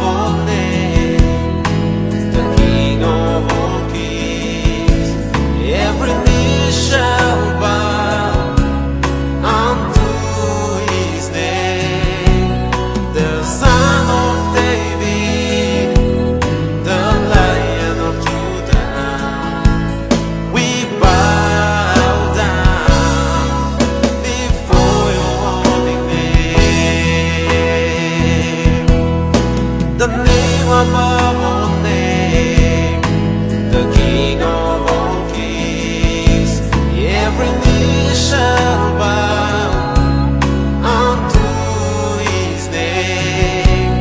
all names, the King of all kings. Every knee shall bow unto his name. The Son of David, the Lion of Judah, we bow down before your holy name. The name above all names, the King of all kings. Every knee shall bow unto his name.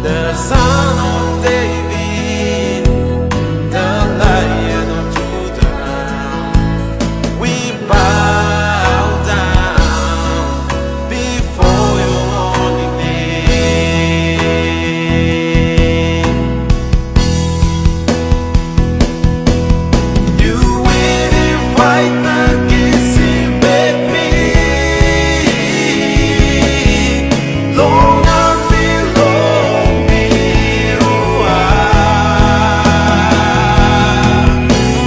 The Son of David, the Lion of Judah, we bow down before your holy name. You win in fight against him, make me long and belong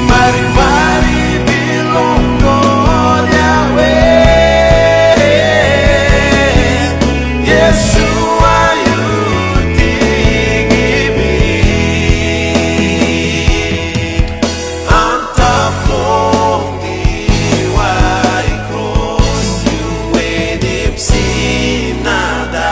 mighty, mighty belong God Yahweh. Yeshua, you tinggi antapong diwai cross, you edip sinada.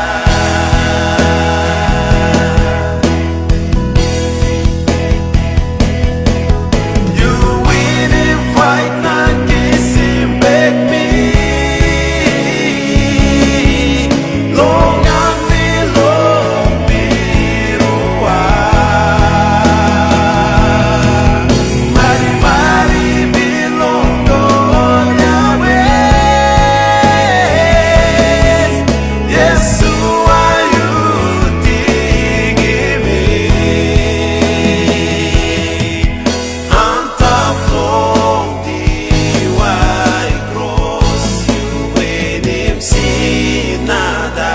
You win in fight against him, make me long and belong mighty, mighty belong God Yahweh. Yeshua, you tinggi antapong diwai cross, you edip sinada.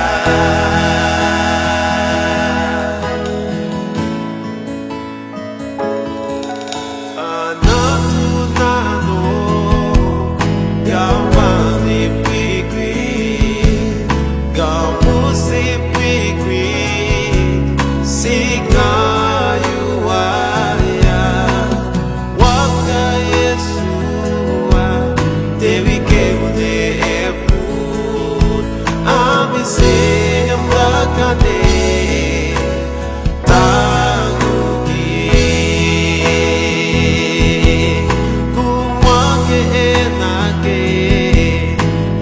Anatunano gawan ipigwi, gamusipigwi, sigayuaya, waka Yeshua, Devi keude eput, amisem lakane, tagugi, kumake enake,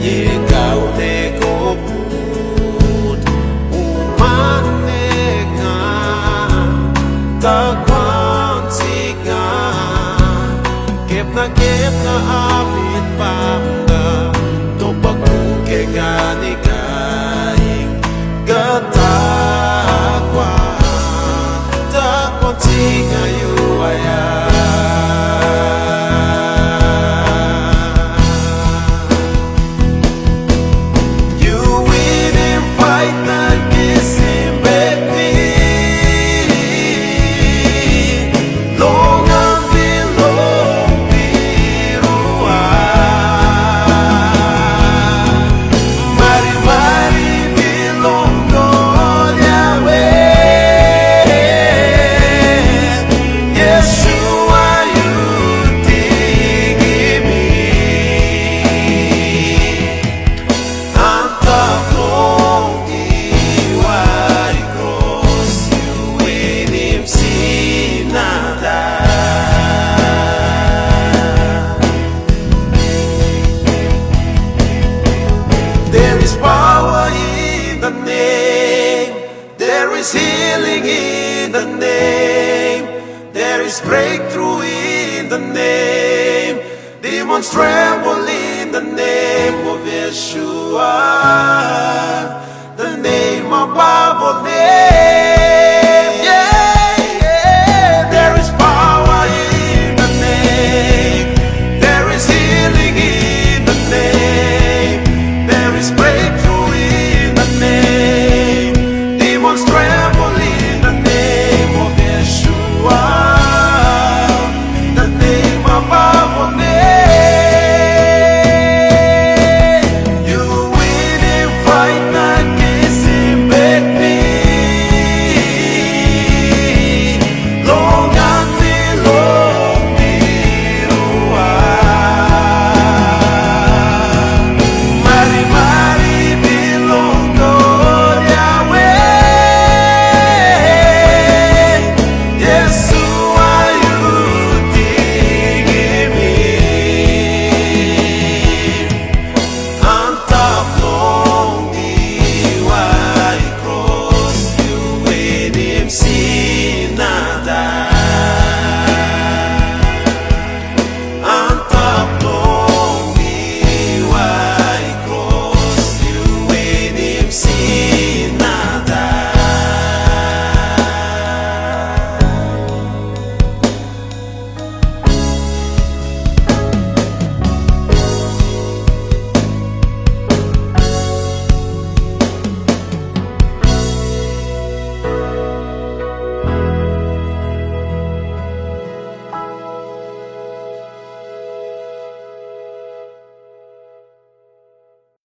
yekaude koput, umaneka, takwan sigan, kep na amit pamda, topagkuke ganigaing, gatakwan, takwan sigayuaya. You win in fight against him, make me long and belong mighty, mighty belong God Yahweh. Yeshua, you tinggi antapong diwai cross, you edip sinada. There is power in the name, there is healing in the name, there is breakthrough in the name. Demons tremble in the name of Yeshua, the name above all names.